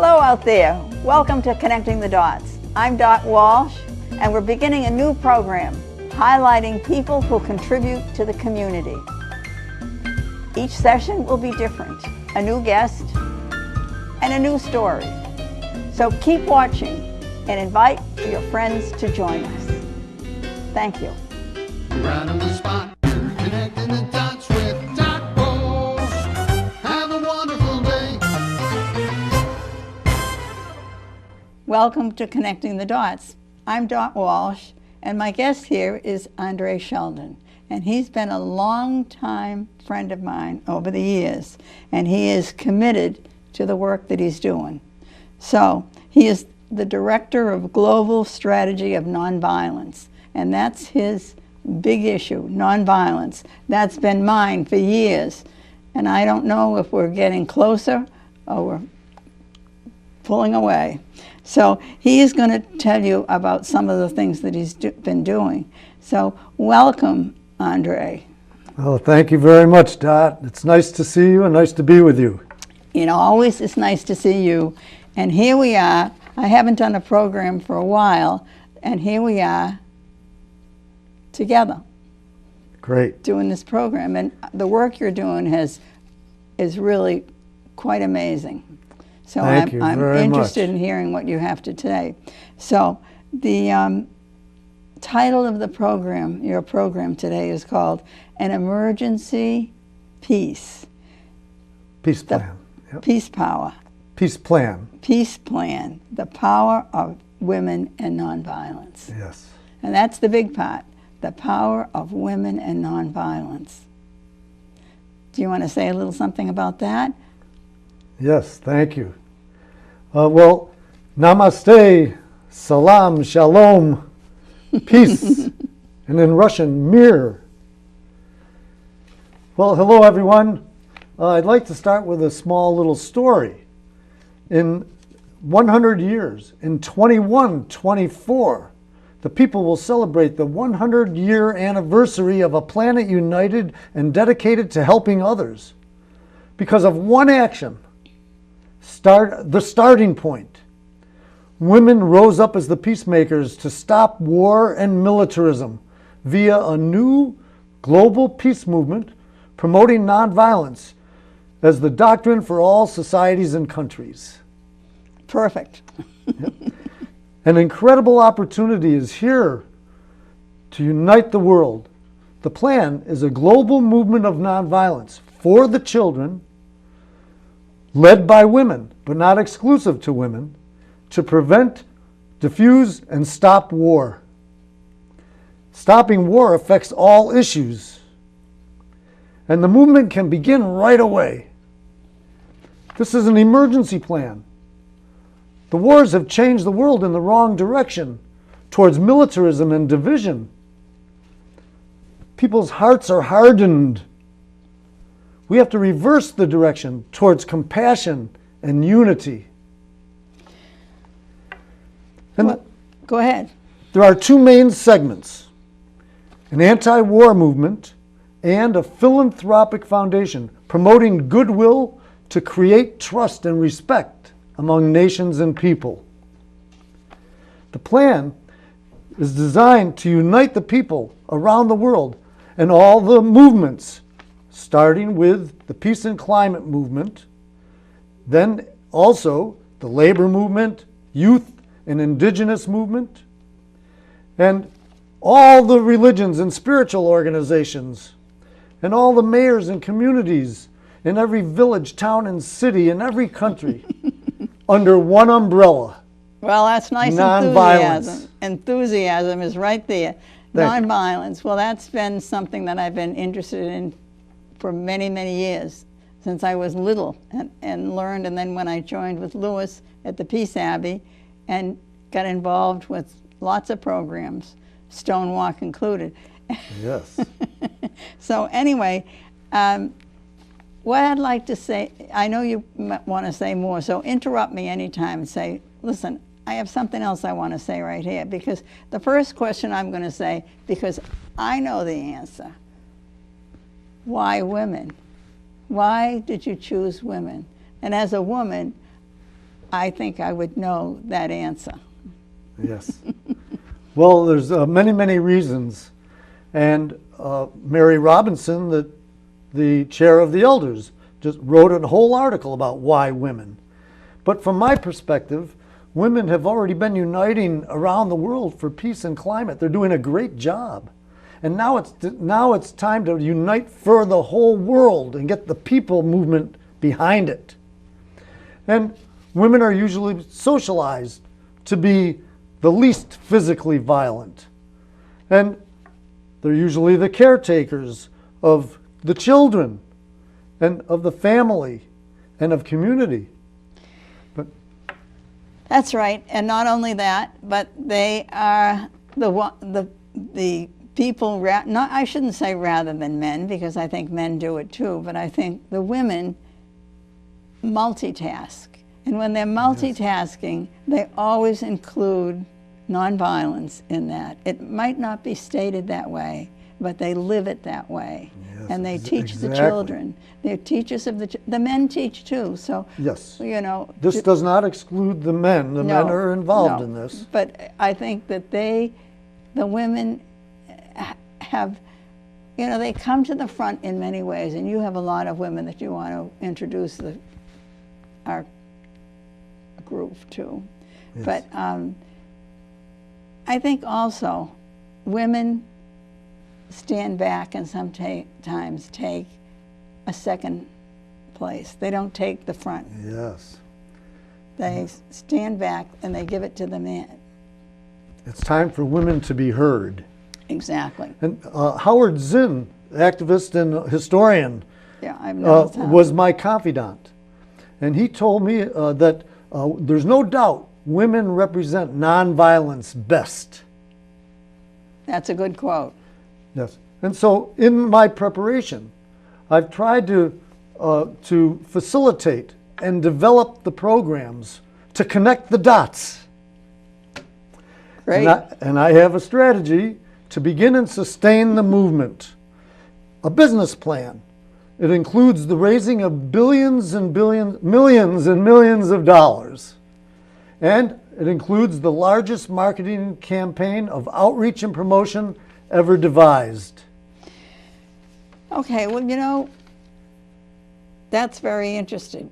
Hello out there. Welcome to Connecting the Dots. I'm Dot Walsh, and we're beginning a new program highlighting people who contribute to the community. Each session will be different, a new guest and a new story. So keep watching and invite your friends to join us. Thank you. Right on the spot, connecting the dots with Dot Walsh. Have a wonderful day. Welcome to Connecting the Dots. I'm Dot Walsh, and my guest here is Andre Sheldon. And he's been a long-time friend of mine over the years, and he is committed to the work that he's doing. So he is the director of Global Strategy of Nonviolence, and that's his big issue, nonviolence. That's been mine for years, and I don't know if we're getting closer or we're pulling away. So he is going to tell you about some of the things that he's been doing. So welcome, Andre. Oh, thank you very much, Dot. It's nice to see you and nice to be with you. You know, always it's nice to see you. And here we are. I haven't done a program for a while, and here we are together. Great. Doing this program. And the work you're doing is really quite amazing. So Thank you I'm very interested much. in hearing what you have to say. So the title of the program, your program today, is called An Emergency Peace. Peace plan. Yep. Peace Power. Peace plan. Peace Plan, the power of women and nonviolence. Yes. And that's the big part, the power of women and nonviolence. Do you want to say a little something about that? Yes, thank you. Well, namaste, salam, shalom, peace, and in Russian, mir. Well, hello everyone. I'd like to start with a small little story. In 100 years, in 2124, the people will celebrate the 100-year anniversary of a planet united and dedicated to helping others. Because of one action, the starting point. Women rose up as the peacemakers to stop war and militarism via a new global peace movement promoting nonviolence as the doctrine for all societies and countries. Perfect. Yep. An incredible opportunity is here to unite the world. The plan is a global movement of nonviolence for the children, led by women, but not exclusive to women, to prevent, diffuse, and stop war. Stopping war affects all issues, and the movement can begin right away. This is an emergency plan. The wars have changed the world in the wrong direction, towards militarism and division. People's hearts are hardened. We have to reverse the direction towards compassion and unity. And Well, go ahead. there are two main segments, an anti-war movement and a philanthropic foundation promoting goodwill to create trust and respect among nations and people. The plan is designed to unite the people around the world and all the movements, starting with the peace and climate movement, then also the labor movement, youth and indigenous movement, and all the religions and spiritual organizations, and all the mayors and communities in every village, town, and city in every country under one umbrella. Well, that's nice. Nonviolence. Enthusiasm is right there. Thank you. Nonviolence. Well, that's been something that I've been interested in for many, many years, since I was little, and learned. And then when I joined with Lewis at the Peace Abbey and got involved with lots of programs, Stonewalk included. Yes. So anyway, what I'd like to say, I know you want to say more, so interrupt me anytime and say, listen, I have something else I want to say right here, because the first question I'm going to say, because I know the answer. Why women? Why did you choose women? And as a woman, I think I would know that answer. Yes. Well, there's many, many reasons. And Mary Robinson, the chair of the elders, just wrote a whole article about why women. But from my perspective, women have already been uniting around the world for peace and climate. They're doing a great job. And now it's time to unite for the whole world and get the people movement behind it. And women are usually socialized to be the least physically violent. And they're usually the caretakers of the children and of the family and of community. But That's right, and not only that, but they are the people. Not, I shouldn't say rather than men, because I think men do it too. But I think the women multitask, and when they're multitasking, they always include nonviolence in that. It might not be stated that way, but they live it that way. Yes, And they teach the exactly. children. They're teachers of the men teach too. So yes, you know, this does not exclude the men. The men are involved in this. But I think that the women have, you know, they come to the front in many ways, and you have a lot of women that you want to introduce our group to. Yes. But I think also women stand back and sometimes take a second place. They don't take the front. Yes. They stand back and they give it to the man. It's time for women to be heard. Exactly. And Howard Zinn, activist and historian, Yeah, I've noticed that. was my confidant. And he told me that there's no doubt women represent nonviolence best. That's a good quote. Yes. And so in my preparation, I've tried to facilitate and develop the programs to connect the dots. Great. And I have a strategy to begin and sustain the movement. A business plan. It includes the raising of billions and billions, millions and millions of dollars. And it includes the largest marketing campaign of outreach and promotion ever devised. Okay, well, you know, that's very interesting.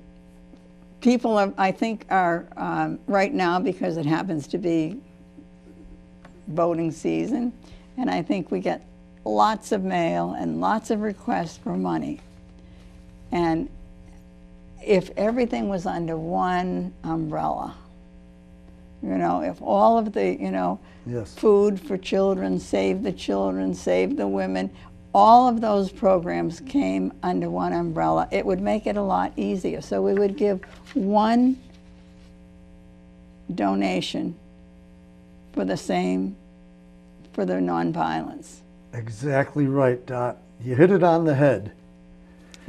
People, I think, are right now, because it happens to be voting season, and I think we get lots of mail and lots of requests for money. And if everything was under one umbrella, you know, if all of the, you know, Yes. food for children, save the women, all of those programs came under one umbrella, it would make it a lot easier. So we would give one donation for the nonviolence. Exactly right, Dot. You hit it on the head.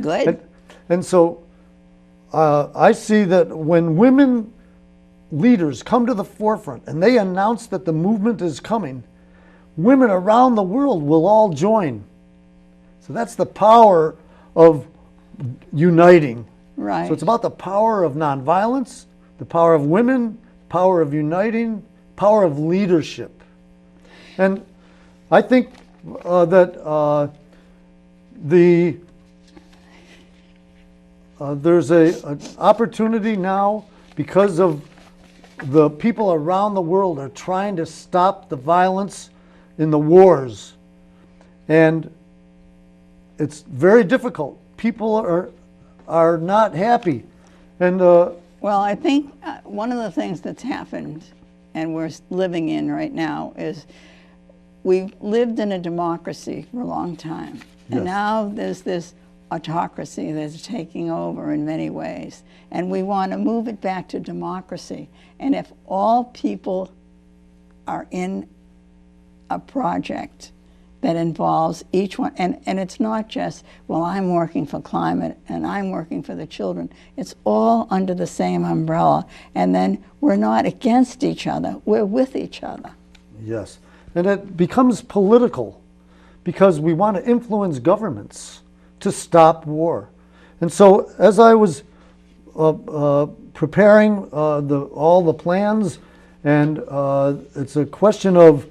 Good. And so I see that when women leaders come to the forefront and they announce that the movement is coming, women around the world will all join. So that's the power of uniting. Right. So it's about the power of nonviolence, the power of women, power of uniting, power of leadership. And I think that there's an opportunity now, because of the people around the world are trying to stop the violence in the wars. And it's very difficult. People are not happy. And well, I think one of the things that's happened, and we're living in right now, is we've lived in a democracy for a long time. Yes. And now there's this autocracy that's taking over in many ways. And we want to move it back to democracy. And if all people are in a project that involves each one, and it's not just, well, I'm working for climate and I'm working for the children. It's all under the same umbrella. And then we're not against each other, we're with each other. yes, and it becomes political because we want to influence governments to stop war. And so as I was preparing all the plans, and it's a question of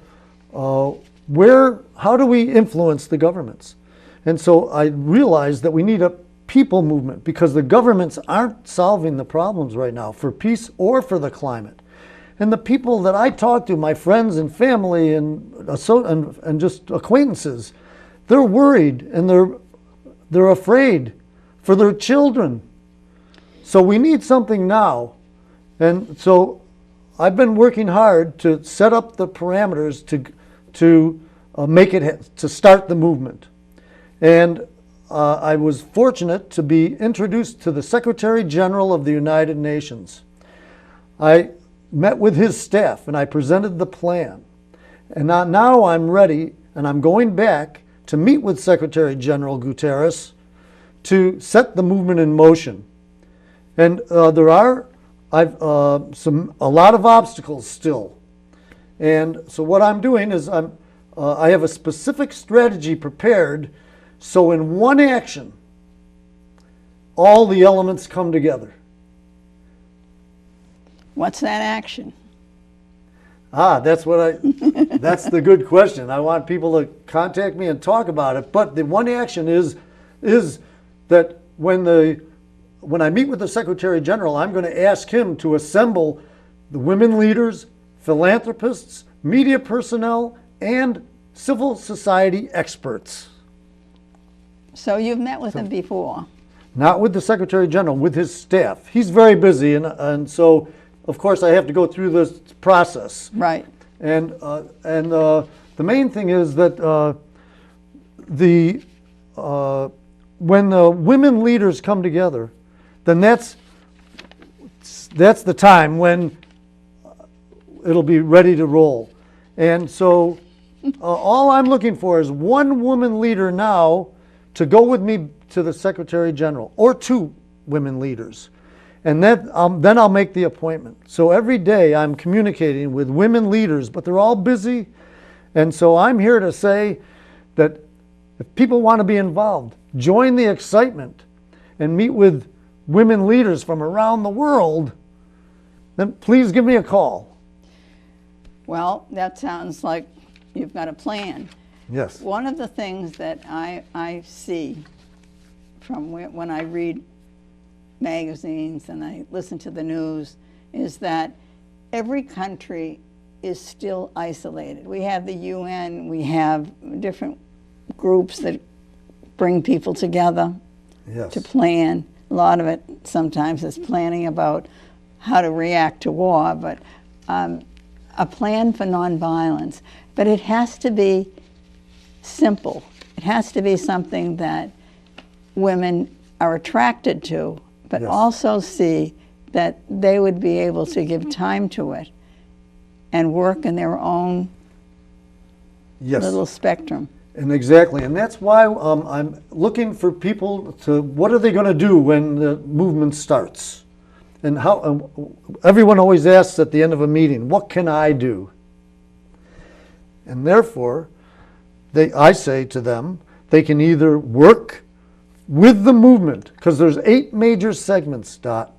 how do we influence the governments? And so I realized that we need a people movement, because the governments aren't solving the problems right now for peace or for the climate. And the people that I talk to, my friends and family and just acquaintances, they're worried and they're afraid for their children. So we need something now. And so I've been working hard to set up the parameters to make it, to start the movement. And I was fortunate to be introduced to the Secretary General of the United Nations. I met with his staff and I presented the plan. And now I'm ready, and I'm going back to meet with Secretary General Guterres to set the movement in motion. And there are a lot of obstacles still. And so what I'm doing is I have a specific strategy prepared, so in one action, all the elements come together. What's that action? That's the good question. I want people to contact me and talk about it. But the one action is that when I meet with the Secretary General, I'm going to ask him to assemble the women leaders, philanthropists, media personnel, and civil society experts. So you've met with him before? Not with the Secretary General, with his staff. He's very busy, and so, of course, I have to go through this process. Right. And the main thing is that when the women leaders come together, then that's the time when it'll be ready to roll. And so all I'm looking for is one woman leader now to go with me to the Secretary General, or two women leaders. And then I'll make the appointment. So every day I'm communicating with women leaders, but they're all busy. And so I'm here to say that if people want to be involved, join the excitement and meet with women leaders from around the world, then please give me a call. Well, that sounds like you've got a plan. Yes. One of the things that I see from when I read magazines and I listen to the news is that every country is still isolated. We have the UN, we have different groups that bring people together to plan. A lot of it sometimes is planning about how to react to war, but a plan for nonviolence. But it has to be simple. It has to be something that women are attracted to, but also see that they would be able to give time to it and work in their own little spectrum. And exactly, and that's why I'm looking for people to, what are they going to do when the movement starts? And how everyone always asks at the end of a meeting, what can I do? And therefore, I say to them, they can either work with the movement, because there's 8 major segments, Dot.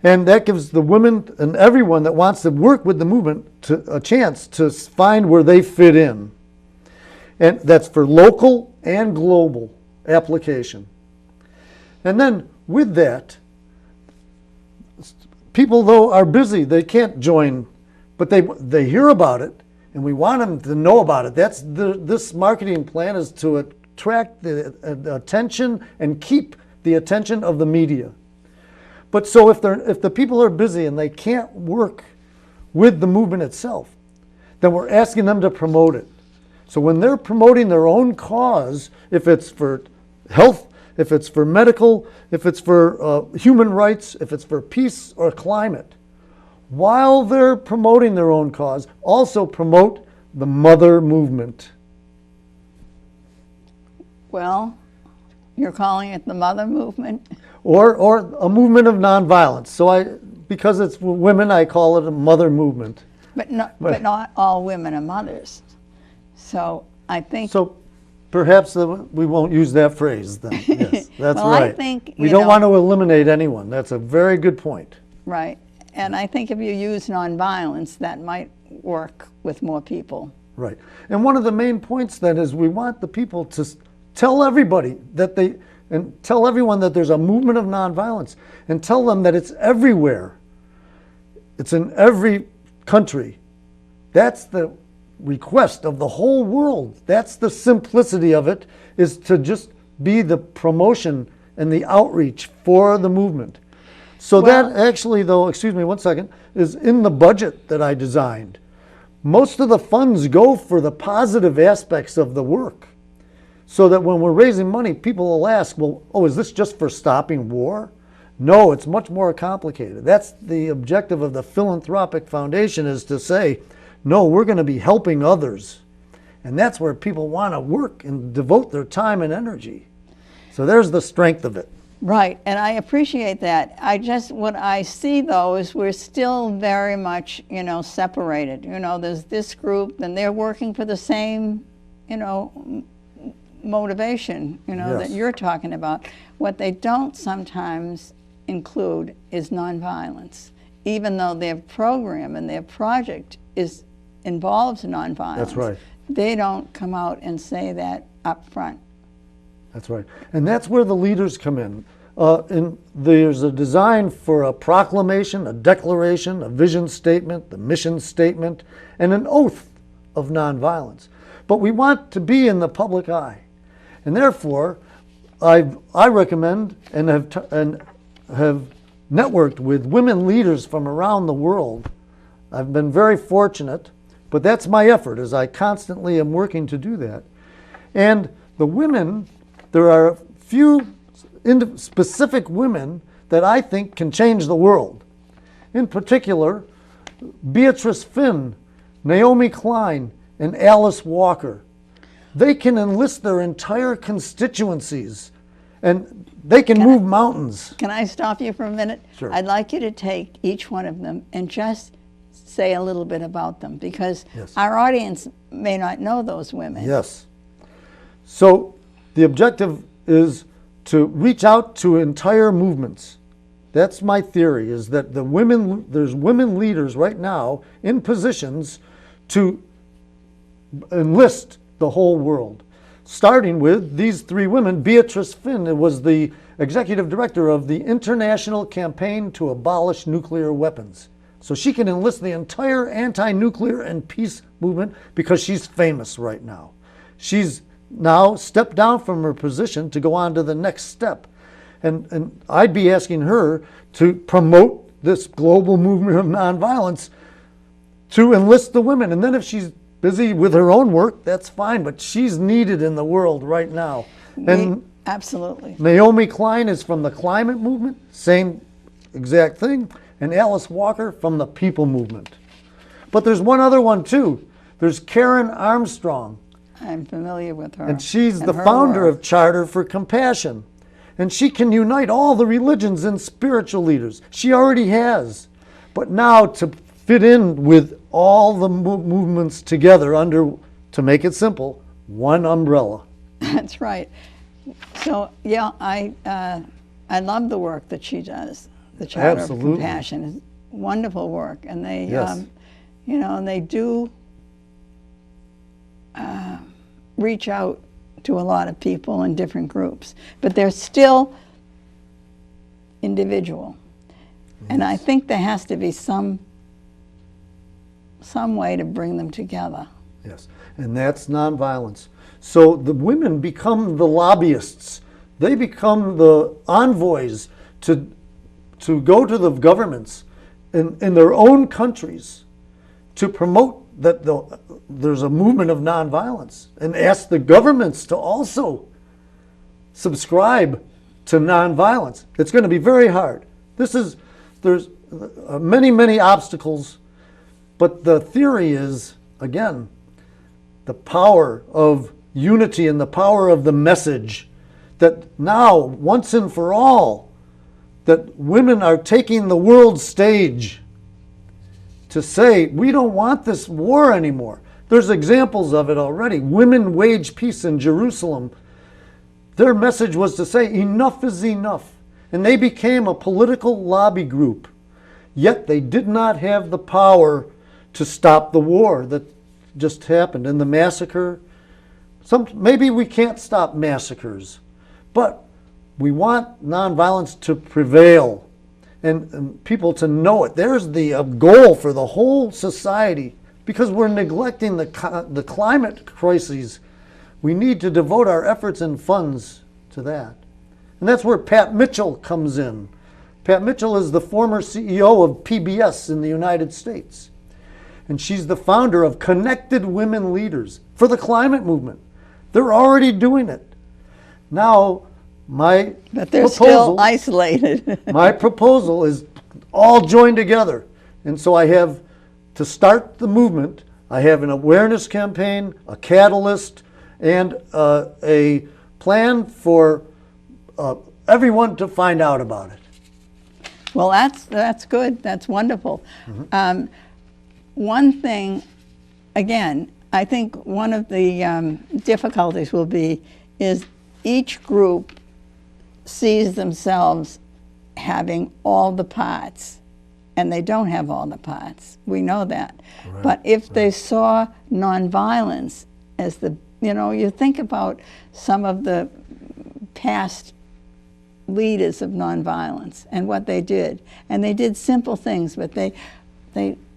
And that gives the women and everyone that wants to work with the movement a chance to find where they fit in. And that's for local and global application. And then with that, people, though, are busy. They can't join, but they hear about it, and we want them to know about it. This marketing plan is to attract the attention and keep the attention of the media. But so if the people are busy and they can't work with the movement itself, then we're asking them to promote it. So when they're promoting their own cause, if it's for health, if it's for medical, if it's for human rights, if it's for peace or climate, while they're promoting their own cause, also promote the mother movement. Well, you're calling it the mother movement? Or a movement of nonviolence. So because it's women, I call it a mother movement. But not all women are mothers. So I think perhaps we won't use that phrase then. Yes, that's Well, right. I think, we you don't know- want to eliminate anyone. That's a very good point. Right. And I think if you use nonviolence, that might work with more people. Right. And one of the main points then is we want the people to tell everybody and tell everyone that there's a movement of nonviolence, and tell them that it's everywhere. It's in every country. That's the request of the whole world. That's the simplicity of it, is to just be the promotion and the outreach for the movement. So Well- that actually, though, excuse me one second, is in the budget that I designed. Most of the funds go for the positive aspects of the work. So that when we're raising money, people will ask, well, oh, is this just for stopping war? No, it's much more complicated. That's the objective of the philanthropic foundation, is to say, no, we're going to be helping others. And that's where people want to work and devote their time and energy. So there's the strength of it. Right, and I appreciate that. What I see though is we're still very much, separated. There's this group and they're working for the same, motivation, Yes. that you're talking about. What they don't sometimes include is nonviolence, even though their program and their project involves nonviolence. That's right. They don't come out and say that up front. That's right. And that's where the leaders come in. There's a design for a proclamation, a declaration, a vision statement, the mission statement, and an oath of nonviolence. But we want to be in the public eye. And therefore, I recommend and have networked with women leaders from around the world. I've been very fortunate, but that's my effort, as I constantly am working to do that. And the women, there are a few specific women that I think can change the world. In particular, Beatrice Finn, Naomi Klein, and Alice Walker. They can enlist their entire constituencies, and they can move mountains. Can I stop you for a minute? Sure. I'd like you to take each one of them and just say a little bit about them, because Yes. our audience may not know those women. Yes. So the objective is to reach out to entire movements. That's my theory, is that there's women leaders right now in positions to enlist the whole world. Starting with these three women. Beatrice Finn was the executive director of the International Campaign to Abolish Nuclear Weapons. So she can enlist the entire anti-nuclear and peace movement because she's famous right now. She's now stepped down from her position to go on to the next step. And I'd be asking her to promote this global movement of nonviolence, to enlist the women. And then if she's busy with her own work, that's fine, but she's needed in the world right now. And Absolutely. Naomi Klein is from the climate movement, same exact thing, and Alice Walker from the people movement. But there's one other one too. There's Karen Armstrong, I'm familiar with her. and she's and the her founder work. of Charter for Compassion. And she can unite all the religions and spiritual leaders. She already has. But now to fit in with all the movements together under, to make it simple, one umbrella. That's right. So yeah, I love the work that she does. The Charter Absolutely. of Compassion is wonderful work, and they, Yes. and they do reach out to a lot of people in different groups, but they're still individual. And I think there has to be some way to bring them together. Yes, and that's nonviolence. So the women become the lobbyists. They become the envoys to go to the governments in their own countries to promote that there's a movement of nonviolence, and ask the governments to also subscribe to nonviolence. It's going to be very hard. There's many obstacles, but the theory is, again, the power of unity and the power of the message, that now, once and for all, that women are taking the world stage to say, we don't want this war anymore. There's examples of it already. Women Wage Peace in Jerusalem. Their message was to say enough is enough. And they became a political lobby group. Yet they did not have the power to stop the war that just happened and the massacre. Maybe we can't stop massacres, but we want nonviolence to prevail and people to know it. There's the goal for the whole society, because we're neglecting the climate crises. We need to devote our efforts and funds to that. And that's where Pat Mitchell comes in. Pat Mitchell is the former CEO of PBS in the United States. And she's the founder of Connected Women Leaders for the climate movement. They're already doing it. Now, but they're still isolated. my proposal is all joined together. And so I have, to start the movement, I have an awareness campaign, a catalyst, and a plan for everyone to find out about it. Well, that's good. That's wonderful. One thing, again, I think one of the difficulties will be is each group sees themselves having all the parts, and they don't have all the parts. We know that. Right, but if they saw nonviolence as you think about some of the past leaders of nonviolence and what they did. And they did simple things, but they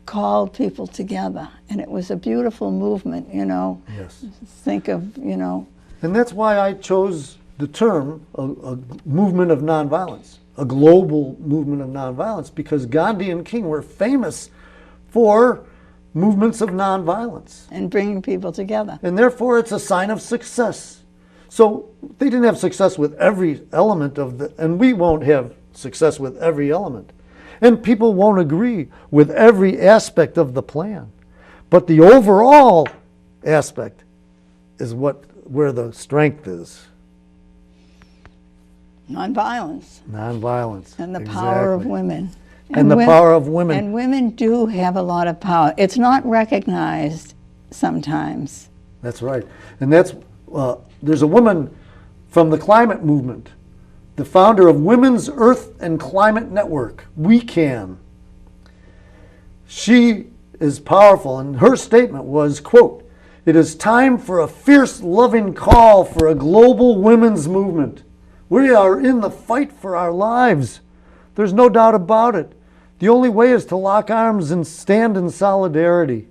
called people together. And it was a beautiful movement, Yes. Think of, And that's why I chose the term, a movement of nonviolence, a global movement of nonviolence, because Gandhi and King were famous for movements of nonviolence. And bringing people together. And therefore it's a sign of success. So they didn't have success with every element and we won't have success with every element. And people won't agree with every aspect of the plan. But the overall aspect is where the strength is. Nonviolence. Nonviolence. And the power of Exactly. women. And the power of women. And women do have a lot of power. It's not recognized sometimes. That's right. And there's a woman from the climate movement, the founder of Women's Earth and Climate Network, We Can. She is powerful, and her statement was, quote, "It is time for a fierce, loving call for a global women's movement. We are in the fight for our lives. There's no doubt about it. The only way is to lock arms and stand in solidarity."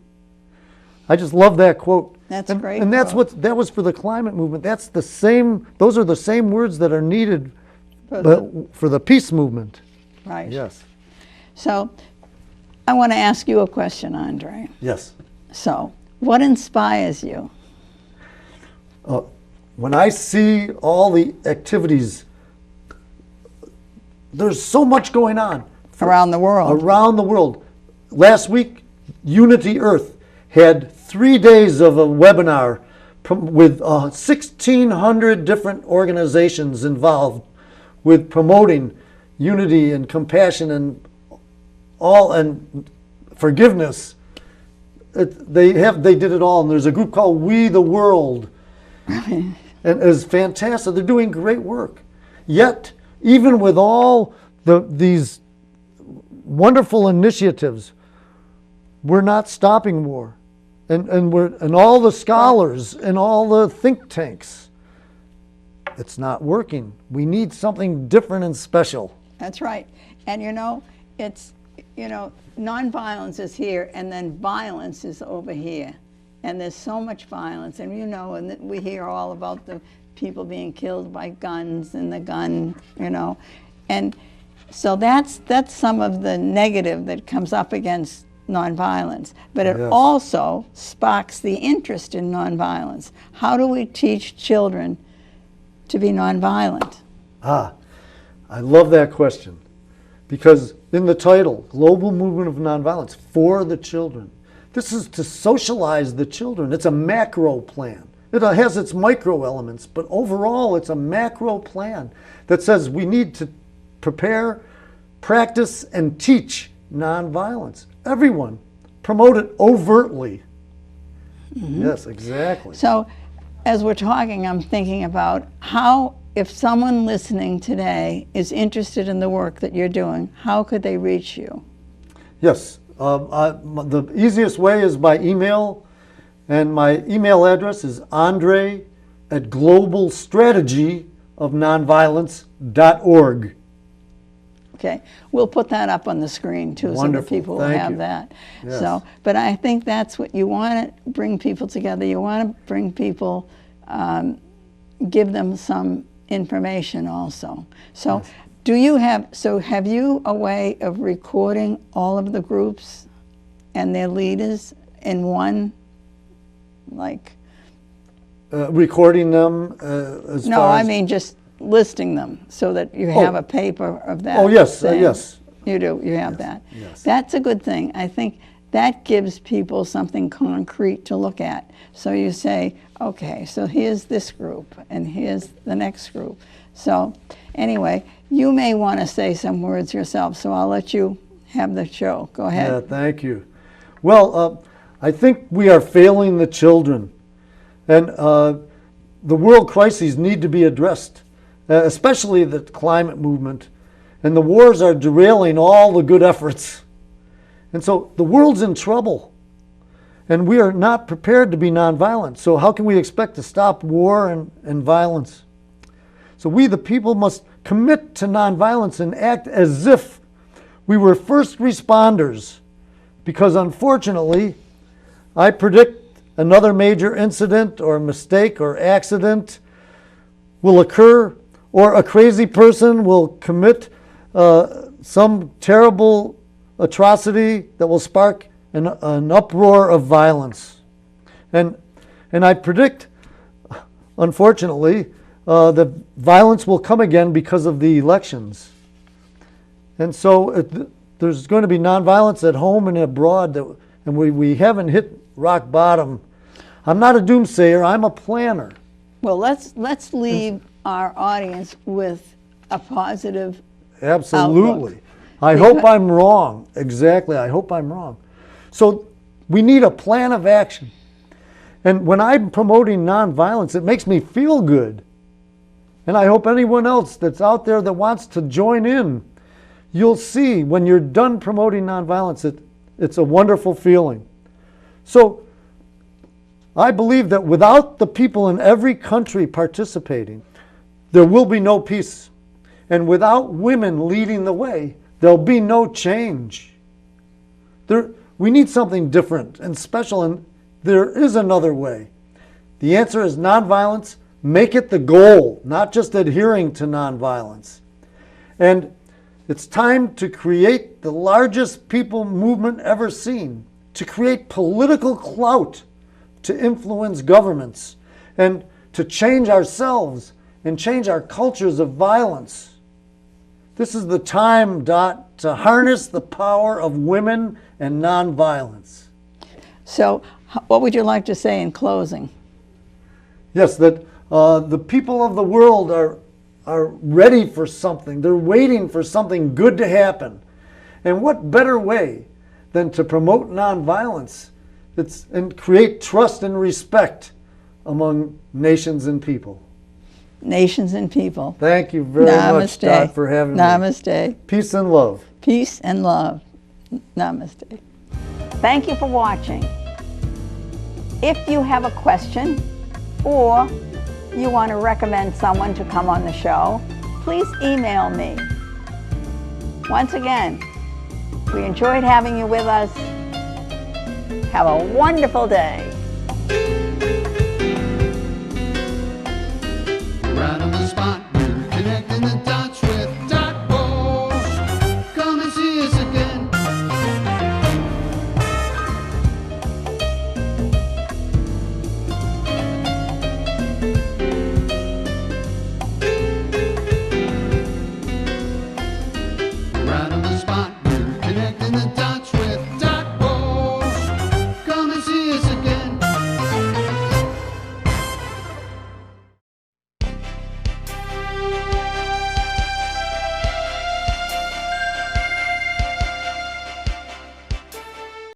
I just love that quote. That's a great And that's quote. that was for the climate movement. Those are the same words that are needed for the peace movement. Right. Yes. So I want to ask you a question, Andre. Yes. So what inspires you? When I see all the activities, there's so much going on. Around the world. Around the world. Last week, Unity Earth had 3 days of a webinar with 1,600 different organizations involved with promoting unity and compassion and forgiveness. They did it all, and there's a group called We the World, and it's fantastic. They're doing great work. Yet, even with all these wonderful initiatives, we're not stopping war, and all the scholars and all the think tanks, it's not working. We need something different and special. That's right. And it's nonviolence is here, and then violence is over here. And there's so much violence, and and we hear all about the people being killed by guns and the gun, and so that's some of the negative that comes up against nonviolence. But it Yes. also sparks the interest in nonviolence. How do we teach children to be nonviolent? I love that question, because in the title, Global Movement of Nonviolence for the Children, this is to socialize the children. It's a macro plan. It has its micro elements, but overall it's a macro plan that says we need to prepare, practice, and teach nonviolence. Everyone, promote it overtly. Yes, exactly. So as we're talking, I'm thinking about how, if someone listening today is interested in the work that you're doing, how could they reach you? Yes, the easiest way is by email, and my email address is andre@globalstrategyofnonviolence.org. Okay, we'll put that up on the screen too, so that Wonderful. people will Thank have you. that. Yes. So, but I think that's what you want to bring people together. You want to bring people, give them some information also. So, have you a way of recording all of the groups and their leaders in one, like? Recording them as No, far I as... mean just listing them so that you have a paper of that. Oh, yes, thing. yes. You do, you have that. yes. That's a good thing. I think that gives people something concrete to look at. So you say, okay, so here's this group and here's the next group. So anyway, you may want to say some words yourself, so I'll let you have the show. Go ahead. Yeah, thank you. Well, I think we are failing the children, and the world crises need to be addressed, especially the climate movement, and the wars are derailing all the good efforts. And so the world's in trouble, and we are not prepared to be nonviolent. So how can we expect to stop war and violence? So we, the people, must commit to nonviolence and act as if we were first responders, because unfortunately, I predict another major incident or mistake or accident will occur, or a crazy person will commit some terrible atrocity that will spark an uproar of violence. And I predict, unfortunately, that violence will come again because of the elections. And so there's going to be nonviolence at home and abroad, and we haven't hit rock bottom. I'm not a doomsayer, I'm a planner. Well, let's leave our audience with a positive Absolutely. outlook. I hope I'm wrong. Exactly, I hope I'm wrong. So we need a plan of action. And when I'm promoting nonviolence, it makes me feel good. And I hope anyone else that's out there that wants to join in, you'll see when you're done promoting nonviolence, it's a wonderful feeling. So I believe that without the people in every country participating, there will be no peace. And without women leading the way, there'll be no change. We need something different and special, and there is another way. The answer is nonviolence. Make it the goal, not just adhering to nonviolence. And it's time to create the largest people movement ever seen, to create political clout, to influence governments, and to change ourselves and change our cultures of violence. This is the time, Dot, to harness the power of women and nonviolence. So what would you like to say in closing? Yes, that the people of the world are ready for something. They're waiting for something good to happen. And what better way than to promote nonviolence and create trust and respect among nations and people. Nations and people. Thank you very much, Dot, for having me. Namaste. Peace and love. Peace and love. Namaste. Thank you for watching. If you have a question or you want to recommend someone to come on the show, please email me. Once again, we enjoyed having you with us. Have a wonderful day. Right on the